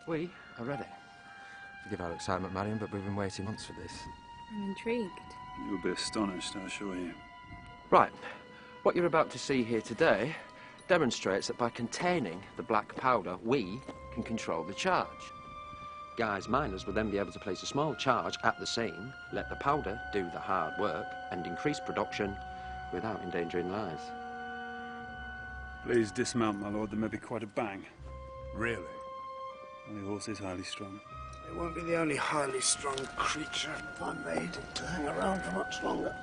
We are ready. Forgive our excitement, Marion, but we've been waiting months for this. I'm intrigued. You'll be astonished, I assure you. Right. What you're about to see here today demonstrates that by containing the black powder, we can control the charge. Guy's miners will then be able to place a small charge at the scene, let the powder do the hard work, and increase production without endangering lives. Please dismount, my lord. There may be quite a bang. Really? And the horse is highly strung. It won't be the only highly strung creature I made to hang around for much longer.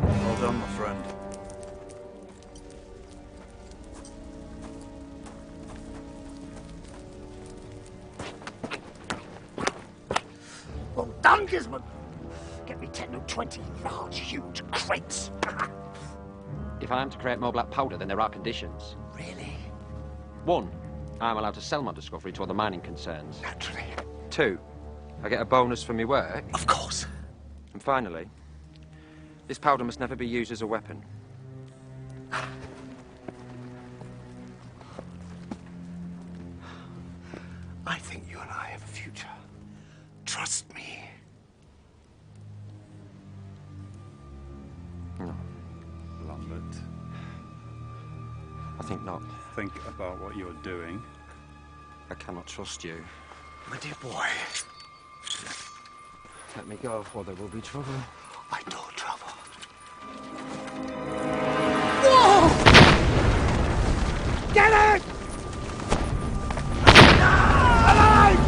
Well done, my friend. Well done, Gisborne! Get me 10 or 20 large, huge crates. If I am to create more black powder, then there are conditions. Really? 1, I'm allowed to sell my discovery to other mining concerns. Naturally. 2, I get a bonus for my work. Of course. And finally, this powder must never be used as a weapon. I think you and I have a future. Trust me. No, Lambert, I think not. think about what you're doing. I cannot trust you. My dear boy, Let me go, or there will be trouble. I know trouble. Get it! Alive!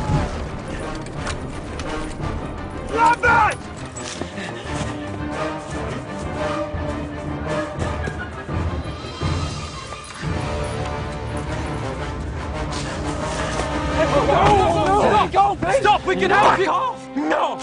Lambert! Go! Stop! We can help you! No!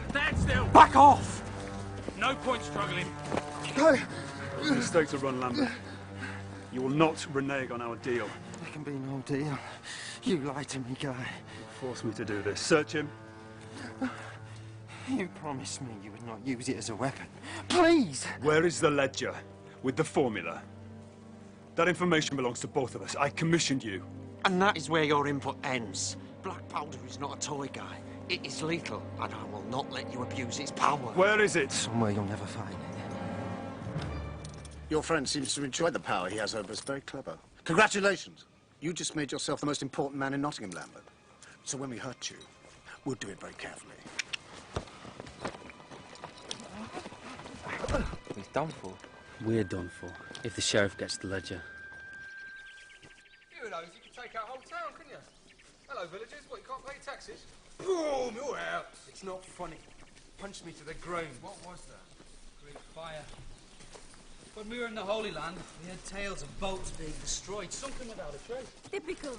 Stand still! Back off! No point struggling. Mistake to run, Lambert. You will not renege on our deal. There can be no deal. You lied to me, Guy. Force me to do this. Search him. You promised me you would not use it as a weapon. Please! Where is the ledger with the formula? That information belongs to both of us. I commissioned you. And that is where your input ends. Black powder is not a toy, Guy. It is lethal, and I will not let you abuse its power. Where is it? Somewhere you'll never find it. Your friend seems to enjoy the power he has over us. Very clever. Congratulations. You just made yourself the most important man in Nottingham, Lambert. So when we hurt you, we'll do it very carefully. He's done for. We're done for, if the sheriff gets the ledger. You know, you could take out whole town, couldn't you? Hello, villagers. What, you can't pay your taxes? Boom! You're out. It's not funny. Punched me to the ground. What was that? Great fire. When we were in the Holy Land, we had tales of boats being destroyed, sunken without a trace. Typical.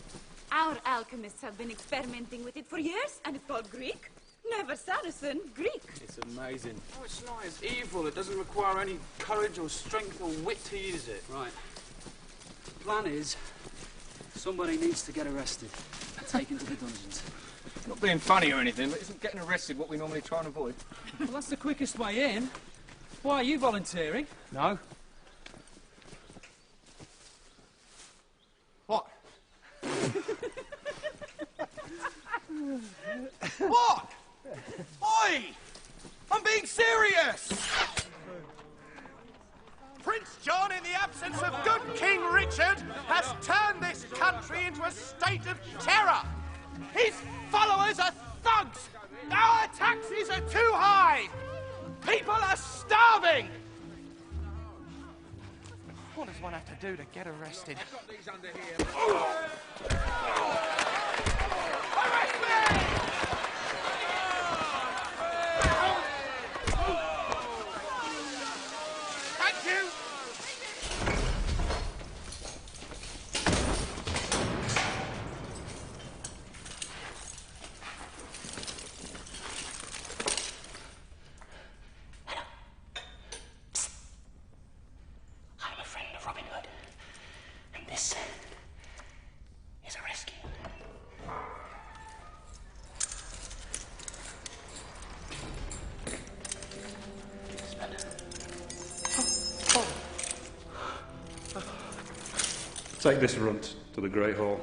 Our alchemists have been experimenting with it for years, and it's called Greek. Never Saracen, Greek. It's amazing. Oh, it's not as evil. It doesn't require any courage or strength or wit to use it. Right. The plan is, somebody needs to get arrested and taken to the dungeons. Not being funny or anything, but isn't getting arrested what we normally try and avoid? Well, that's the quickest way in. Why, are you volunteering? No. What? What? Oi! I'm being serious! Prince John, in the absence of good King Richard, has turned this country into a state of terror. His followers are thugs. Our taxes are too high. People are starving. What does one have to do to get arrested? I've got these under here. Arrest me! Thank you. I'm a friend of Robin Hood, and this is a rescue. Take this runt to the Great Hall.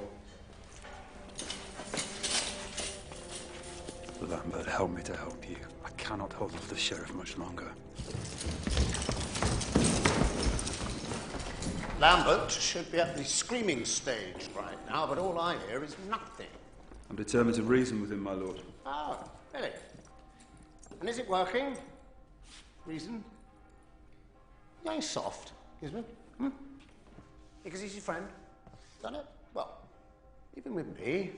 Lambert, help me to help you. I cannot hold off the sheriff much longer. Lambert should be at the screaming stage right now, but all I hear is nothing. I'm determined to reason with him, my lord. Oh, really? And is it working? Reason? Yeah, he's soft, isn't it? Hmm? Because he's your friend. Done it? Well, even with me,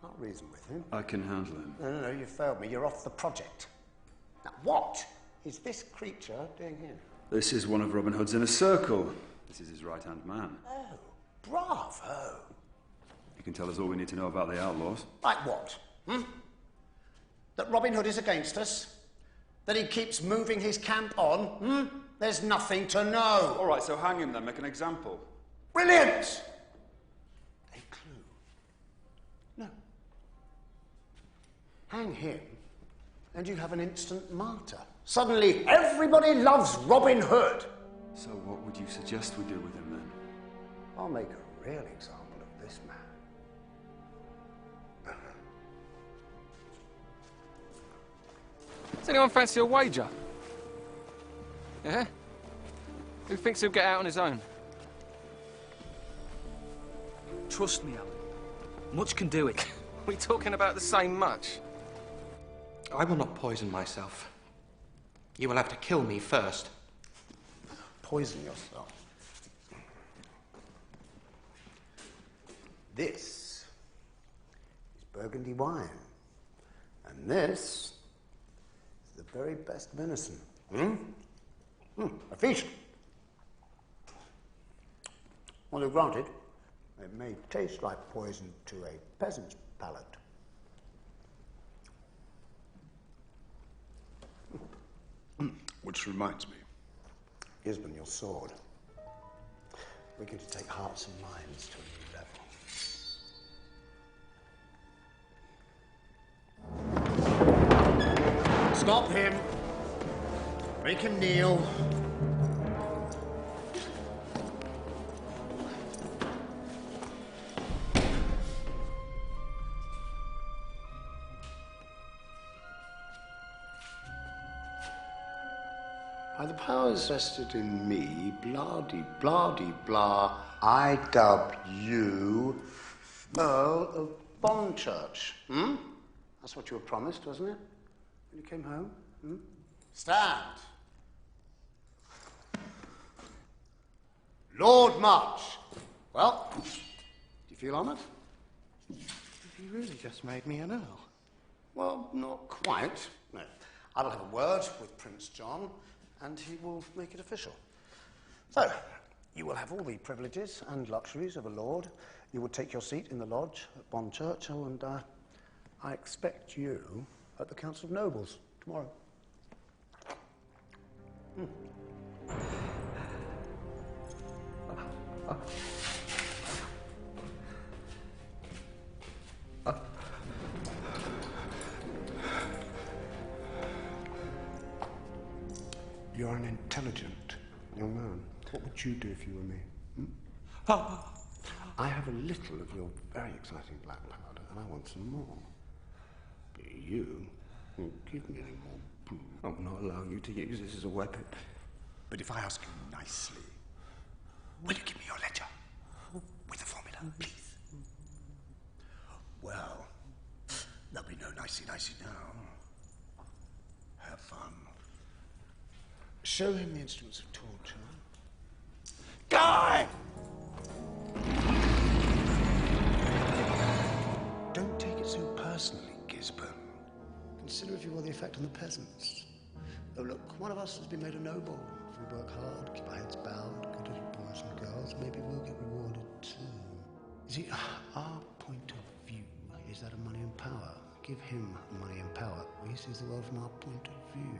I'll reason with him. I can handle him. No, you failed me. You're off the project. Now, what is this creature doing here? This is one of Robin Hood's inner circle. This is his right-hand man. Oh, bravo. You can tell us all we need to know about the outlaws. Like what? Hmm? That Robin Hood is against us? That he keeps moving his camp on? Hmm? There's nothing to know. All right, so hang him then. Make an example. Brilliant! A clue. No. Hang him, and you have an instant martyr. Suddenly, everybody loves Robin Hood. So what would you suggest we do with him then? I'll make a real example of this man. Does anyone fancy a wager? Yeah? Who thinks he'll get out on his own? Trust me, Alan. Much can do it. We talking about the same much? I will not poison myself. You will have to kill me first. Poison yourself. This is Burgundy wine. And this is the very best venison. A feast. Although granted, it may taste like poison to a peasant's palate. Which reminds me. Gisborne, your sword. We're going to take hearts and minds to a new level. Stop him. Make him kneel. By the powers vested in me, blah-de-blah-de-blah, I dub you Earl of Bonchurch. Hmm? That's what you were promised, wasn't it? When you came home? Hmm? Stand. Lord March. Well, do you feel honoured? You really just made me an earl. Well, not quite. No. I will have a word with Prince John, and he will make it official. So, you will have all the privileges and luxuries of a lord. You will take your seat in the lodge at Bonchurch, and I expect you at the Council of Nobles tomorrow. You're an intelligent young man. What would you do if you were me? I have a little of your very exciting black powder, and I want some more. But you won't give me any more. I will not allow you to use this as a weapon. But if I ask you nicely, will you give me your ledger? With the formula, please? Well, there'll be no nicey-nicey now. Have fun. Show him the instruments of torture. Guy! Don't take it so personally, Gisborne. Consider, if you will, the effect on the peasants. Oh, look, one of us has been made a noble. If we work hard, keep our heads bowed, good little boys and girls, maybe we'll get rewarded too. You see, our point of view is that of money and power. Give him money and power. He sees the world from our point of view.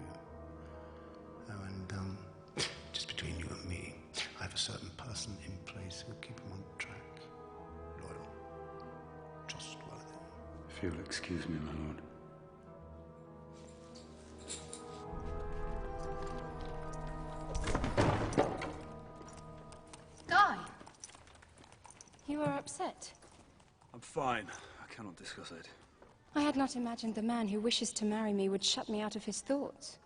Oh, and, just between you and me, I have a certain person in place who will keep him on track. Loyal. Trustworthy. If you'll excuse me, my lord. Guy! You are upset. I'm fine. I cannot discuss it. I had not imagined the man who wishes to marry me would shut me out of his thoughts.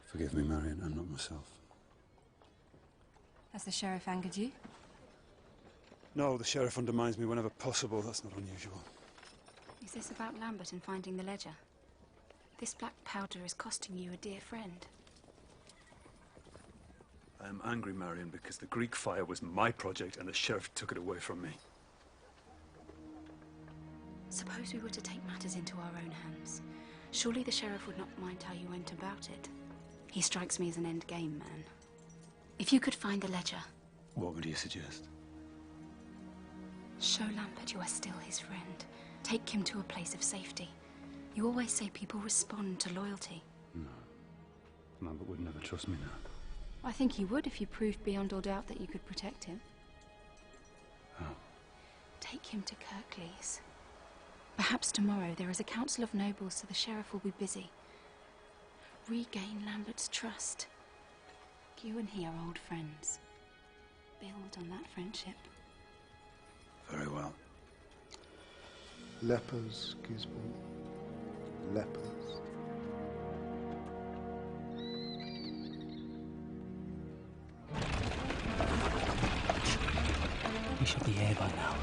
Forgive me, Marion. I'm not myself. Has the sheriff angered you? No, the sheriff undermines me whenever possible. That's not unusual. Is this about Lambert and finding the ledger? This black powder is costing you a dear friend. I am angry, Marion, because the Greek fire was my project and the sheriff took it away from me. Suppose we were to take matters into our own hands. Surely the sheriff would not mind how you went about it. He strikes me as an endgame man. If you could find the ledger... What would you suggest? Show Lambert you are still his friend. Take him to a place of safety. You always say people respond to loyalty. No. Lambert would never trust me now. I think he would if you proved beyond all doubt that you could protect him. How? Take him to Kirklees. Perhaps tomorrow there is a council of nobles, so the sheriff will be busy. Regain Lambert's trust. You and he are old friends. Build on that friendship. Very well. Lepers, Gisborne. Lepers. We should be here by now.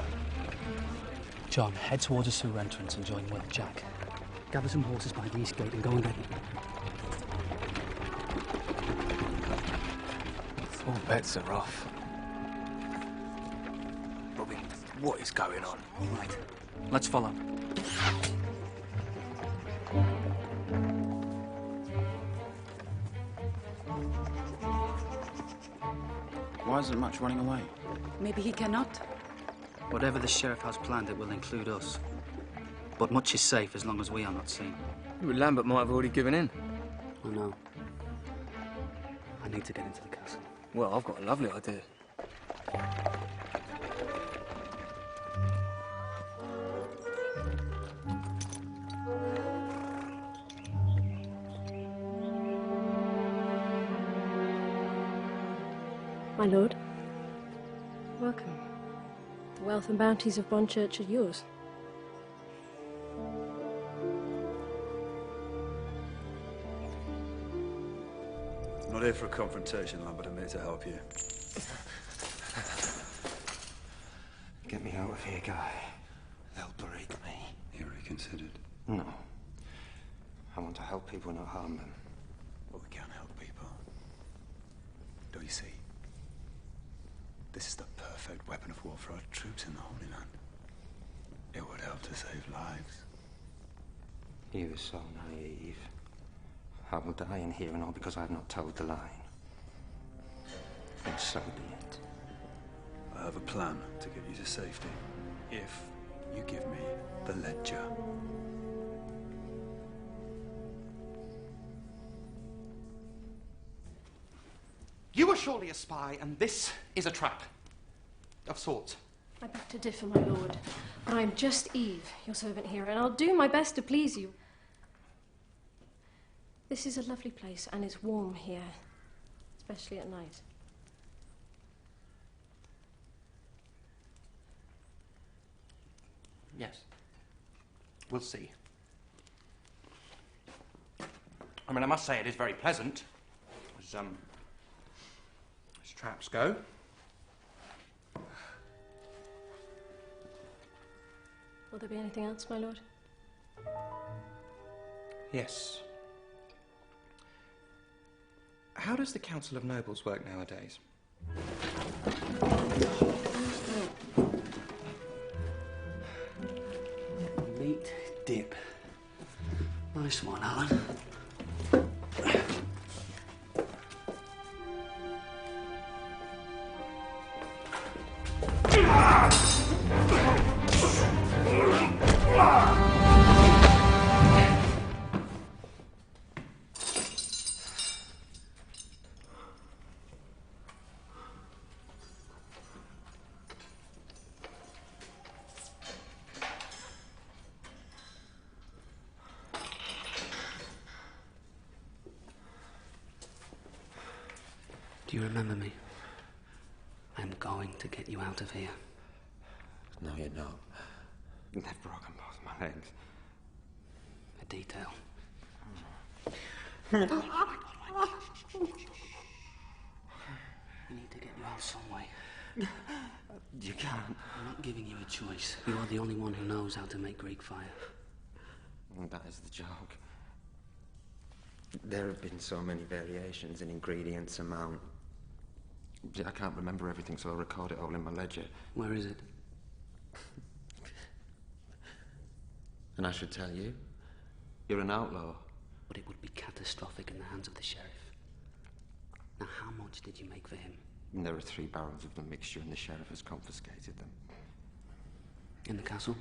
John, head towards the sewer entrance and join Will. Jack, gather some horses by the east gate and go and get them. All bets are off. Robbie, what is going on? All right, let's follow. Why isn't much running away? Maybe he cannot. Whatever the sheriff has planned, it will include us. But much is safe as long as we are not seen. Lambert might have already given in. I know. I need to get into the castle. Well, I've got a lovely idea. My lord. Welcome. The wealth and bounties of Bonchurch are yours. I'm not here for a confrontation, Lambert. I'm here to help you. Get me out of here, Guy. They'll break me. You reconsidered? No. I want to help people, not harm them. But we can help people. Don't you see? This is the perfect weapon of war for our troops in the Holy Land. It would help to save lives. You are so naive. I will die in here and all because I have not told the line. And so be it. I have a plan to get you to safety. If you give me the ledger. You are surely a spy, and this is a trap. Of sorts. I beg to differ, my lord. But I am just Eve, your servant here, and I'll do my best to please you. This is a lovely place, and it's warm here, especially at night. Yes. We'll see. I mean, I must say it is very pleasant, as traps go. Will there be anything else, my lord? Yes. How does the Council of Nobles work nowadays? Meat dip. Nice one, Alan. Do you remember me? I'm going to get you out of here. No, you're not. They've broken both my legs. A detail. We need to get you out some way. You can't. I'm not giving you a choice. You are the only one who knows how to make Greek fire. That is the joke. There have been so many variations in ingredients, amount. I can't remember everything, so I'll record it all in my ledger. Where is it? And I should tell you, you're an outlaw. But it would be catastrophic in the hands of the sheriff. Now, how much did you make for him? And there are 3 barrels of the mixture, and the sheriff has confiscated them. In the castle?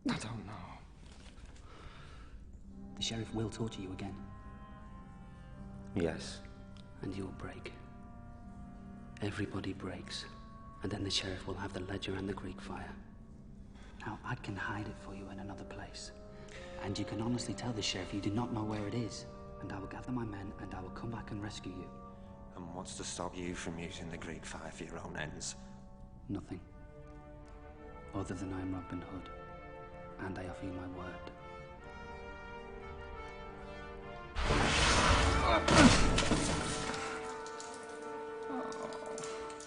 I don't know. The sheriff will torture you again. Yes. And you'll break. Everybody breaks. And then the sheriff will have the ledger and the Greek fire. Now, I can hide it for you in another place. And you can honestly tell the sheriff you do not know where it is. And I will gather my men, and I will come back and rescue you. And what's to stop you from using the Greek fire for your own ends? Nothing. Other than I am Robin Hood. And I offer you my word.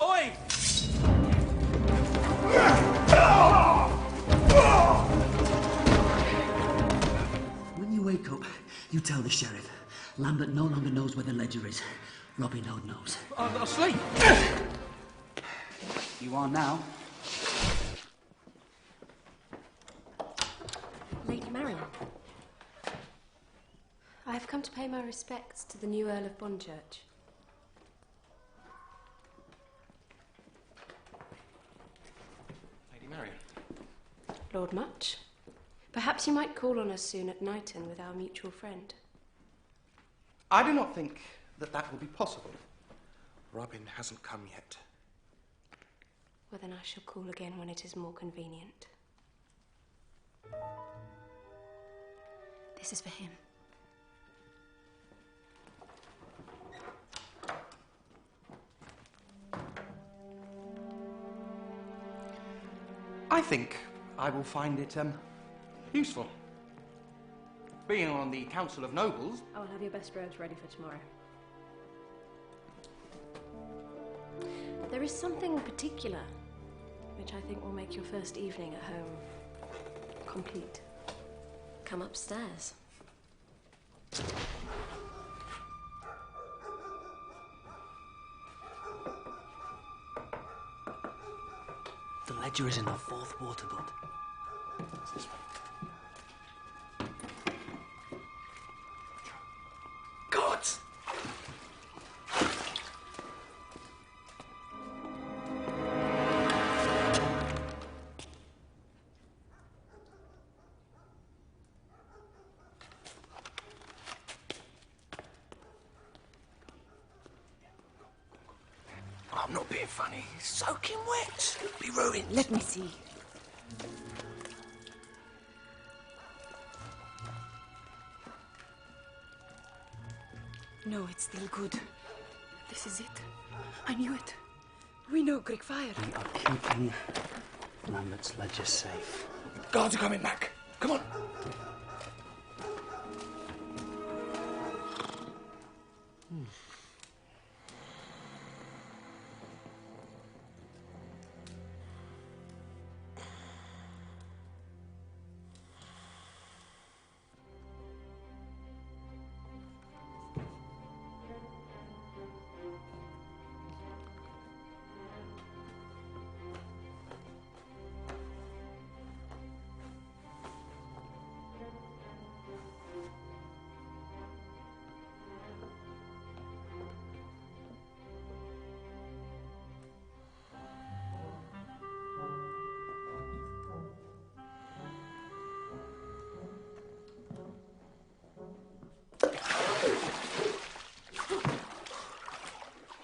Oi! When you wake up, you tell the sheriff. Lambert no longer knows where the ledger is. Robin Hood knows. I'm asleep. You are now. Lady Marion. I have come to pay my respects to the new Earl of Bonchurch. Lady Marion. Lord Much. Perhaps you might call on us soon at Knighton with our mutual friend. I do not think that that will be possible. Robin hasn't come yet. Well, then I shall call again when it is more convenient. This is for him. I think I will find it useful. Being on the Council of Nobles. I will have your best robes ready for tomorrow. There is something particular which I think will make your first evening at home complete. Come upstairs. The ledger is in the 4th waterbutt. This way. Gods! I'm not being funny. It's soaking wet. Be ruined. Let me see. No, it's still good. This is it. I knew it. We know Greek fire. We are keeping Lambert's ledger safe. Guards are coming back. Come on.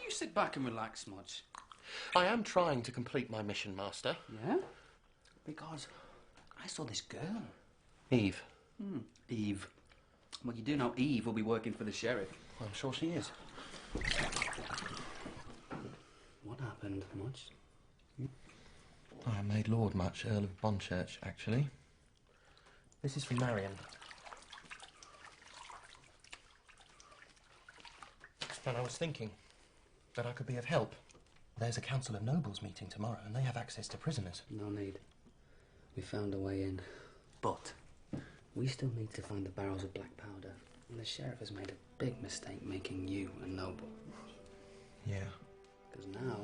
Sit back and relax, Smudge. I am trying to complete my mission, Master. Yeah? Because I saw this girl. Eve. Eve. Well, you do know Eve will be working for the sheriff. I'm sure she is. What happened, Mudge? I made Lord Much Earl of Bonchurch, actually. This is from Marion. And I was thinking that I could be of help. There's a Council of Nobles meeting tomorrow, and they have access to prisoners. No need. We found a way in. But we still need to find the barrels of black powder. And the sheriff has made a big mistake making you a noble. Yeah. Because now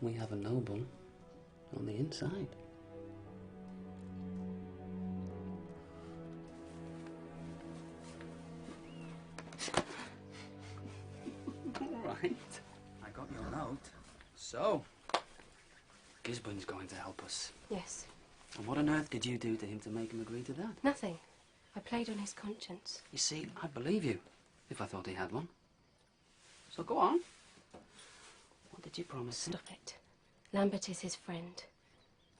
we have a noble on the inside. All right. I got your note. So, Gisborne's going to help us. Yes. And what on earth did you do to him to make him agree to that? Nothing. I played on his conscience. You see, I'd believe you if I thought he had one. So go on. What did you promise? Stop it. Lambert is his friend.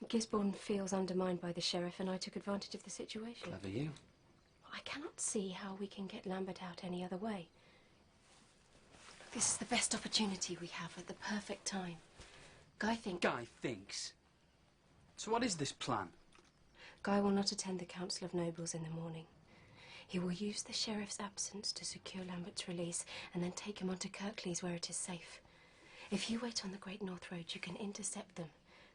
Gisborne feels undermined by the sheriff, and I took advantage of the situation. Clever you. I cannot see how we can get Lambert out any other way. This is the best opportunity we have at the perfect time. Guy thinks. So what is this plan? Guy will not attend the Council of Nobles in the morning. He will use the sheriff's absence to secure Lambert's release and then take him on to Kirklees where it is safe. If you wait on the Great North Road, you can intercept them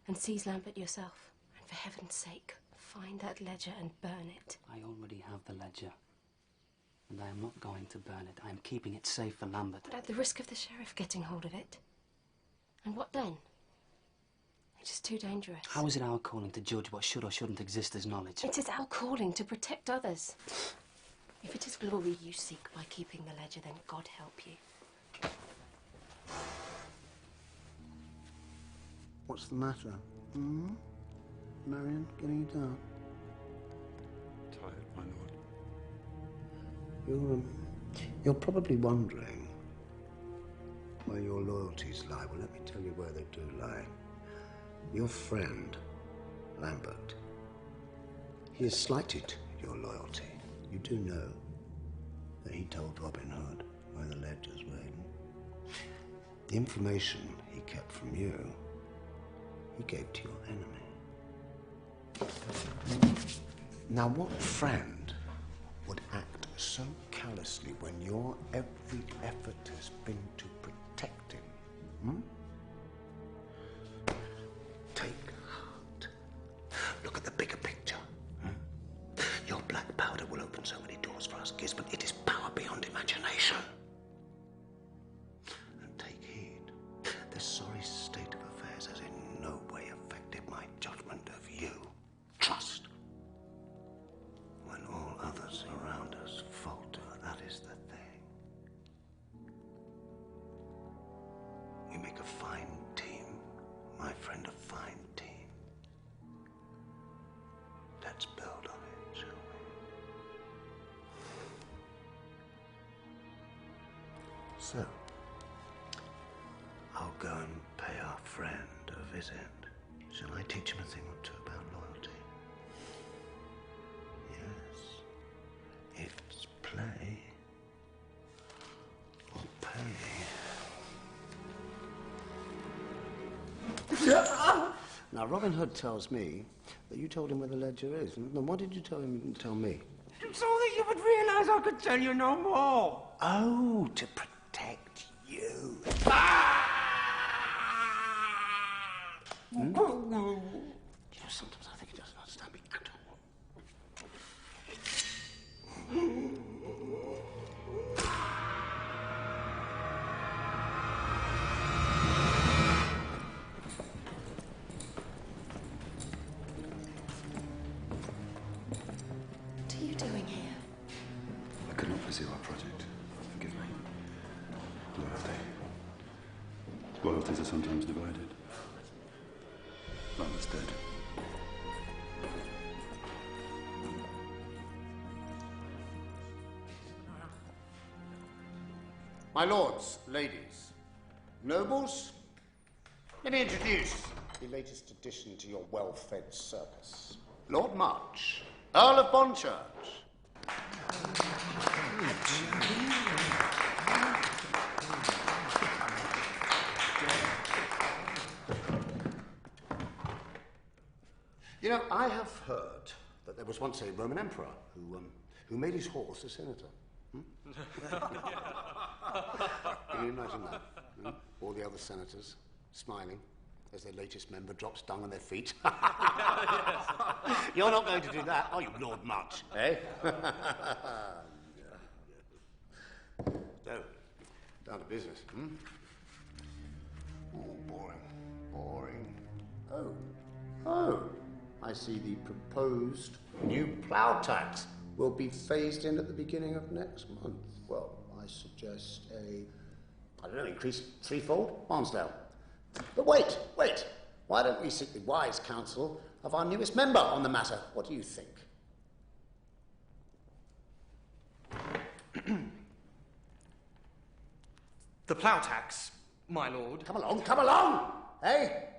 and seize Lambert yourself. And for heaven's sake, find that ledger and burn it. I already have the ledger. And I am not going to burn it. I am keeping it safe for Lambert. But at the risk of the sheriff getting hold of it. And what then? It is too dangerous. How is it our calling to judge what should or shouldn't exist as knowledge? It is our calling to protect others. If it is glory you seek by keeping the ledger, then God help you. What's the matter? Marion, getting you down? Tired, my lord. You're probably wondering where your loyalties lie. Well, let me tell you where they do lie. Your friend, Lambert, he has slighted your loyalty. You do know that he told Robin Hood where the ledgers were hidden. The information he kept from you, he gave to your enemy. Now, what friend would act so callously when your every effort has been to protect him? Take heart. Look at the bigger picture. Your black powder will open so many doors for us, Gisborne. It is power beyond imagination. And take heed. The sorry state of affairs has in no way affected my judgment of you. Trust. When all others around us falter, that is the thing. We make a fine team, my friend, a fine team. Let's build on it, shall we? So, I'll go and pay our friend a visit. Shall I teach him a thing or two about loyalty? Yes. It's play Now, Robin Hood tells me that you told him where the ledger is. And then what did you tell him you didn't tell me? So that you would realise I could tell you no more. Oh, to protect you. Hmm? You know, sometimes I think he doesn't understand me at all. What are you doing here? I could not pursue our project. Forgive me. Loyalty. Loyalties are sometimes divided. Lambert's dead. My lords, ladies, nobles, let me introduce the latest addition to your well-fed circus. Lord March, Earl of Bonchurch. You know, I have heard that there was once a Roman emperor who made his horse a senator. Can you imagine that? All the other senators smiling as their latest member drops dung on their feet. You're not going to do that, are you, Lord March? Eh? So, down to business. Oh, boring. Oh. I see the proposed new plough tax will be phased in at the beginning of next month. Well, I suggest increase threefold, Barnsdale. But wait. Why don't we seek the wise counsel of our newest member on the matter? What do you think? The plough tax, my lord. Come along! Hey?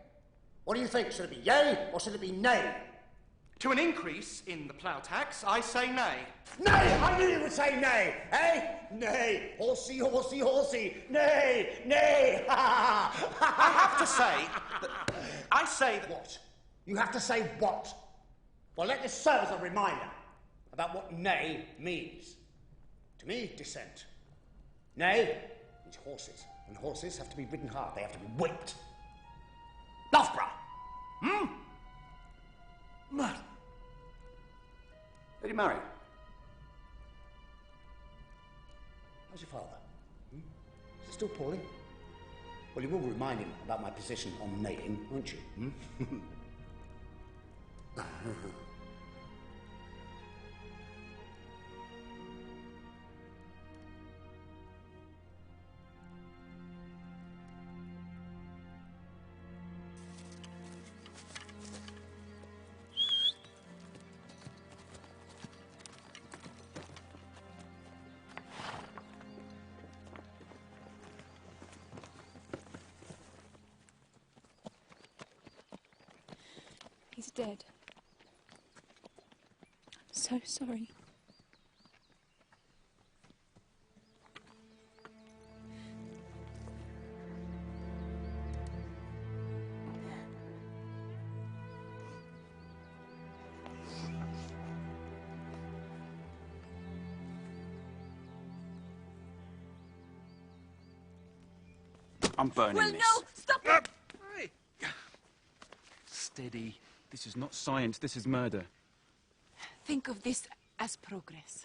What do you think? Should it be yay or should it be nay? To an increase in the plough tax, I say nay. Nay! I knew you would say nay! Eh? Nay! Horsey! Nay! I have to say that... I say that... What? You have to say what? Well, let this serve as a reminder about what nay means. To me, dissent. Nay means horses, and horses have to be ridden hard. They have to be whipped. Loughborough! Mud. Did you marry? How's your father? Is he still poorly? Well, you will remind him about my position on neighing, won't you? He's dead. I'm so sorry. I'm burning Well, this. no! Stop it! Hey. Steady. This is not science, this is murder. Think of this as progress.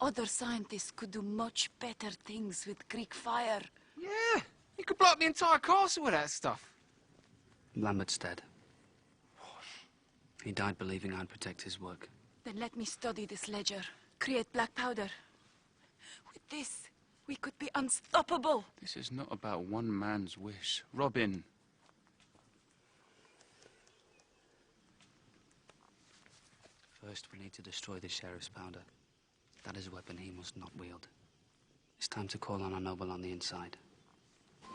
Other scientists could do much better things with Greek fire. Yeah, you could blow up the entire castle with that stuff. Lambert's dead. He died believing I'd protect his work. Then let me study this ledger. Create black powder. With this, we could be unstoppable. This is not about one man's wish. Robin. First, we need to destroy the sheriff's powder. That is a weapon he must not wield. It's time to call on a noble on the inside.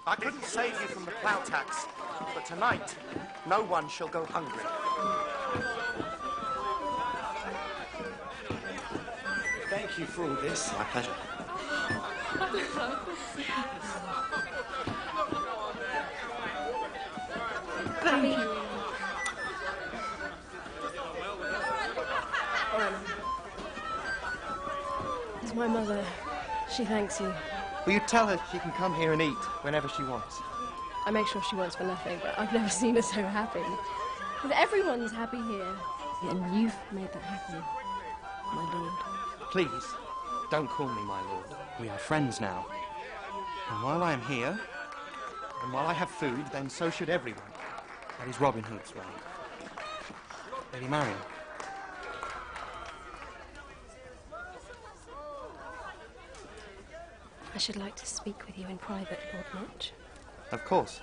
I couldn't save you from the plough tax, but tonight, no one shall go hungry. Thank you for all this. My pleasure. Thank happy. It's my mother. She thanks you. Will you tell her she can come here and eat whenever she wants? I make sure she wants for nothing, but I've never seen her so happy. Because everyone's happy here. And you've made that happen, my lord. Please, don't call me my lord. We are friends now. And while I am here, and while I have food, then so should everyone. That is Robin Hood's way. Lady Marion. I should like to speak with you in private, Lord March. Of course.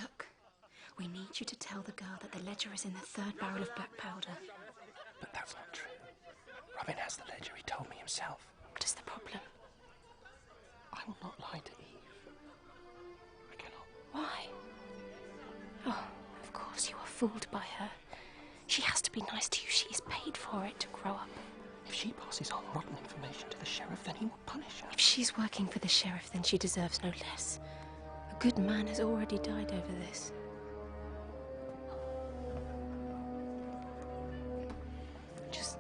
Look, we need you to tell the girl that the ledger is in the third barrel of black powder. But that's not true. Robin has the ledger, he told me himself. What is the problem? I will not lie to Eve. I cannot. Why? Oh, of course you are fooled by her. She has to be nice to you. She is paid for it to grow up. If she passes on rotten information to the sheriff, then he will punish her. If she's working for the sheriff, then she deserves no less. A good man has already died over this. Just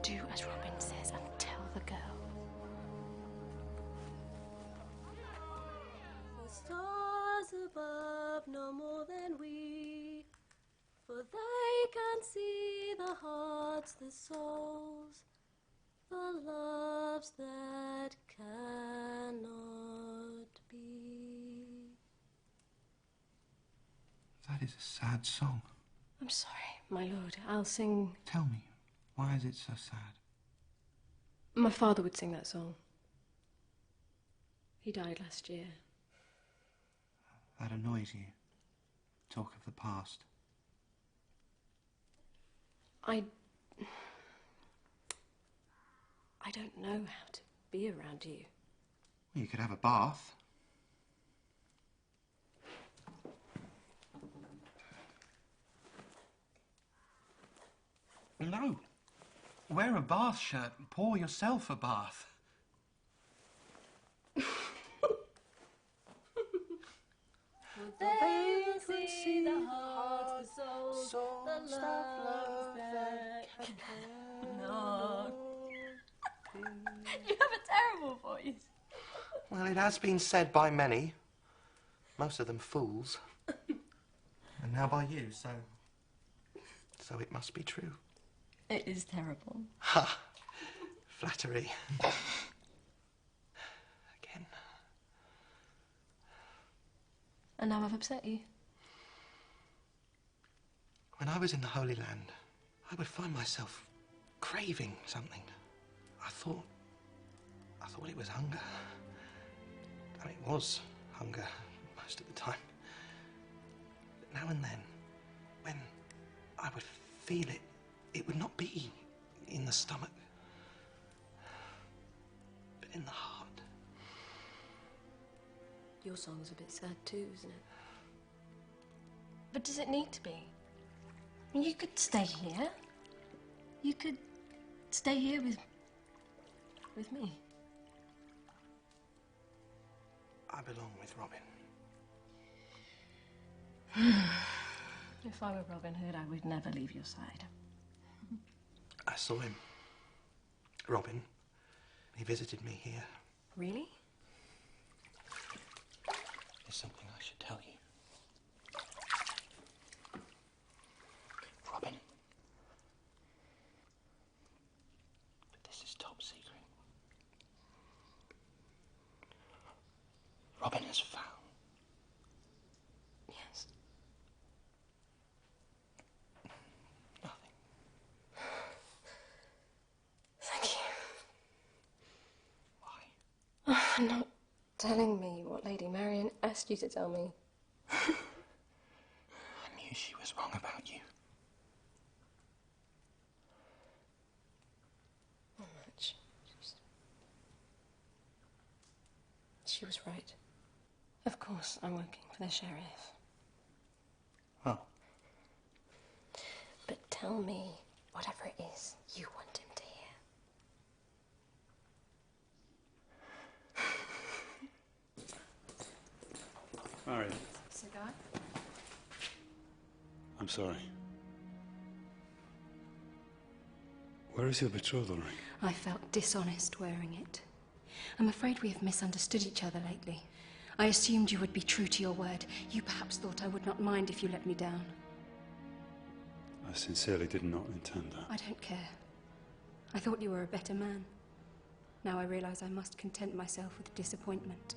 do as Robin says and tell the girl. The stars above no more than we, for they can see the hearts, the souls, the loves that cannot be. That is a sad song. I'm sorry, my lord. I'll sing... Tell me, why is it so sad? My father would sing that song. He died last year. That annoys you. Talk of the past. I don't know how to be around you. Well, you could have a bath. No. Wear a bath shirt and pour yourself a bath. They can see the hearts, the souls, the loves that cannot be. You have a terrible voice. Well, it has been said by many. Most of them fools. And now by you, so it must be true. It is terrible. Ha! Flattery. Again. And now I've upset you. When I was in the Holy Land, I would find myself craving something. I thought it was hunger. And it was hunger most of the time. But now and then, when I would feel it, it would not be in the stomach, but in the heart. Your song's a bit sad too, isn't it? But does it need to be? I mean, you could stay here. You could stay here with me. I belong with Robin. If I were Robin Hood, I would never leave your side. I saw him. Robin. He visited me here. Really? There's something I should tell you. Robin. But this is top secret. Robin has found. Yes. Nothing. Thank you. Why? Oh, for not telling me what Lady Marion asked you to tell me. I knew she was wrong about you. Not much. She was right. Of course, I'm working for the sheriff. Oh. But tell me whatever it is you want him to hear. Marion, Cigar? I'm sorry. Where is your betrothal ring? I felt dishonest wearing it. I'm afraid we have misunderstood each other lately. I assumed you would be true to your word. You perhaps thought I would not mind if you let me down. I sincerely did not intend that. I don't care. I thought you were a better man. Now I realize I must content myself with disappointment.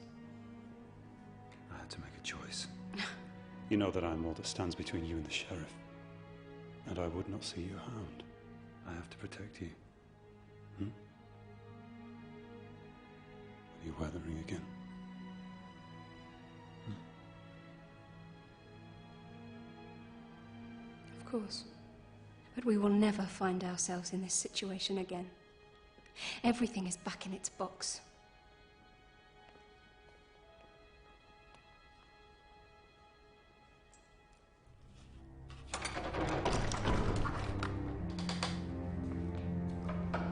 I had to make a choice. You know that I'm all that stands between you and the sheriff. And I would not see you harmed. I have to protect you. Will you wear the ring again? Of course. But we will never find ourselves in this situation again. Everything is back in its box.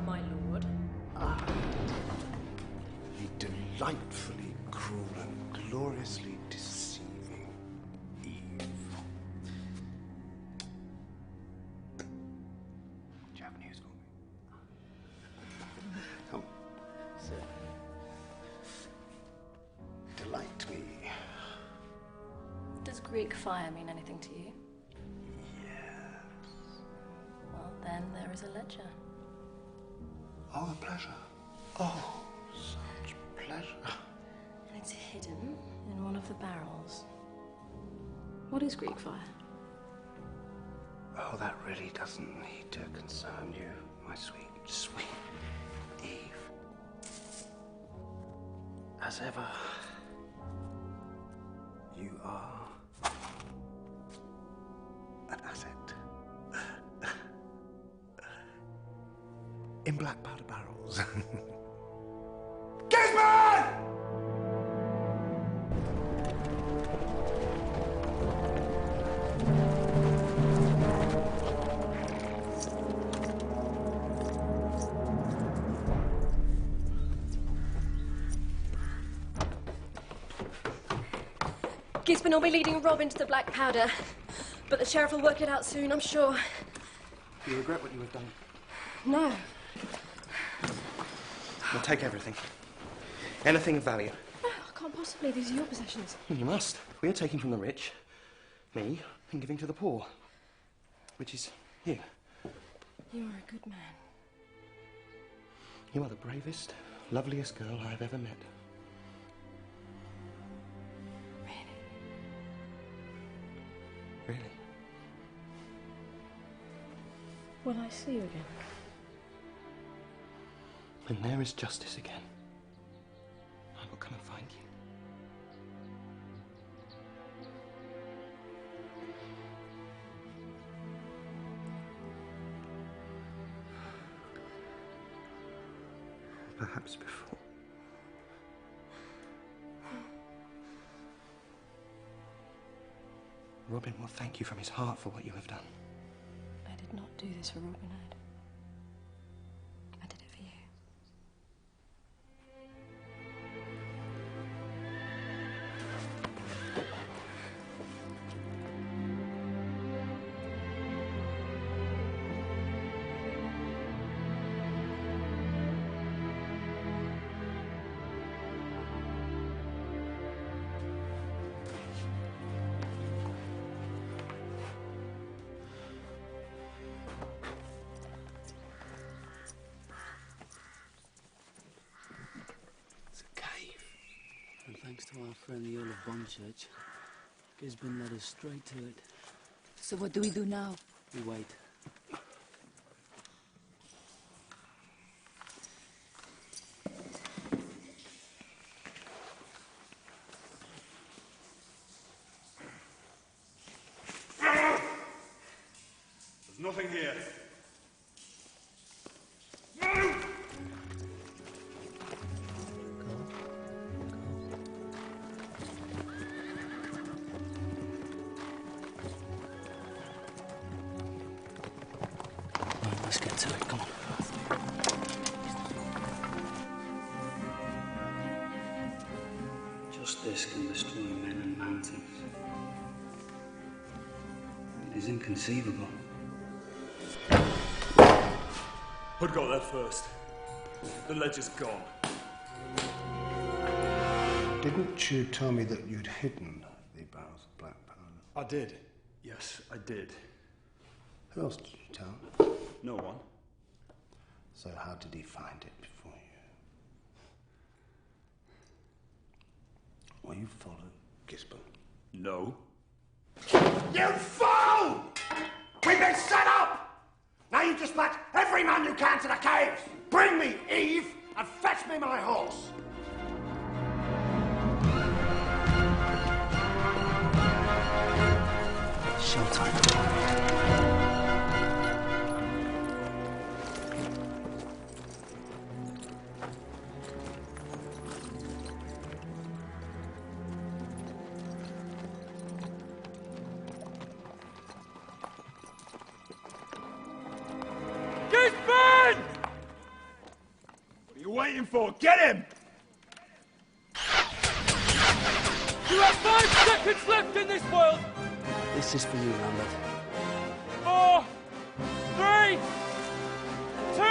My lord. The delightfully cruel and gloriously deceiving Eve. Do you have news for me? Come, sit. Delight me. Does Greek fire mean anything to you? Yes. Well, then there is a ledger. Oh, a pleasure. Oh, such pleasure. And it's hidden in one of the barrels. What is Greek fire? Oh, that really doesn't need to concern you, my sweet, sweet Eve. As ever, you are an asset. In black powder barrels. Gisborne! Gisborne will be leading Rob into the black powder, but the sheriff will work it out soon, I'm sure. You regret what you have done? No. Well, take everything. Anything of value. No, I can't possibly. These are your possessions. You must. We are taking from the rich, me, and giving to the poor. Which is you. You are a good man. You are the bravest, loveliest girl I have ever met. Really? Will I see you again? When there is justice again, I will come and find you. Perhaps before. Robin will thank you from his heart for what you have done. I did not do this for Robin Hood. I did it for you. And thanks to our friend the Earl of Bonchurch, Gisborne led us straight to it. So what do we do now? We wait. There's nothing here. Right, let's get to it. Come on. Justice can destroy men and man mountains. It is inconceivable. Hood got there first. The ledger's gone. Didn't you tell me that you'd hidden the barrels of black powder? I did. Yes, I did. Who else did you tell? No one. So how did he find it before you? Were you followed, Gisborne? No. You fool! We've been set up! Now you dispatch every man you can to the caves! Bring me Eve and fetch me my horse! Showtime. Gisborne! What are you waiting for? Get him! You have 5 seconds left in this world! This is for you, Lambert. 4, 3, 2,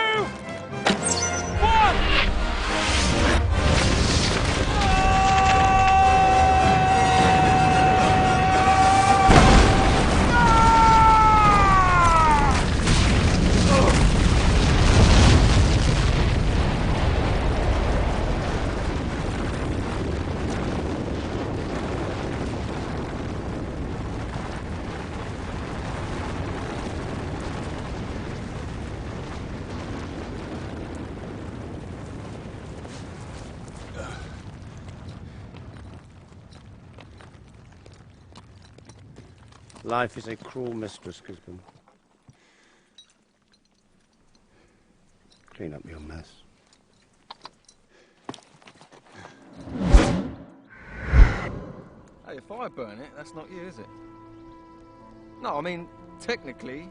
1! Life is a cruel mistress, Gisborne. Clean up your mess. Hey, if I burn it, that's not you, is it? No, I mean, technically,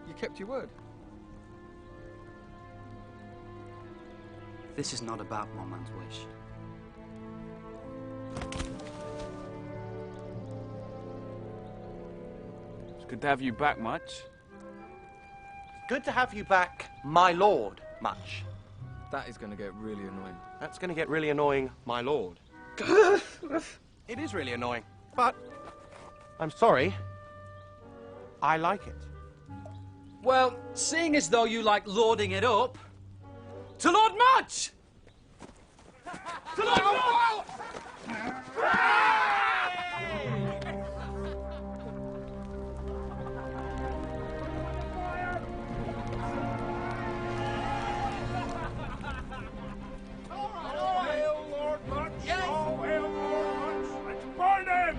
you kept your word. This is not about one man's wish. It's good to have you back, Much. Good to have you back, my lord, Much. That is going to get really annoying. That's going to get really annoying, my lord. It is really annoying, but I'm sorry. I like it. Well, seeing as though you like lording it up, to Lord Much! To Lord Much! Hail Lord Much! Yes! Oh, hail Lord Much! Let's burn him!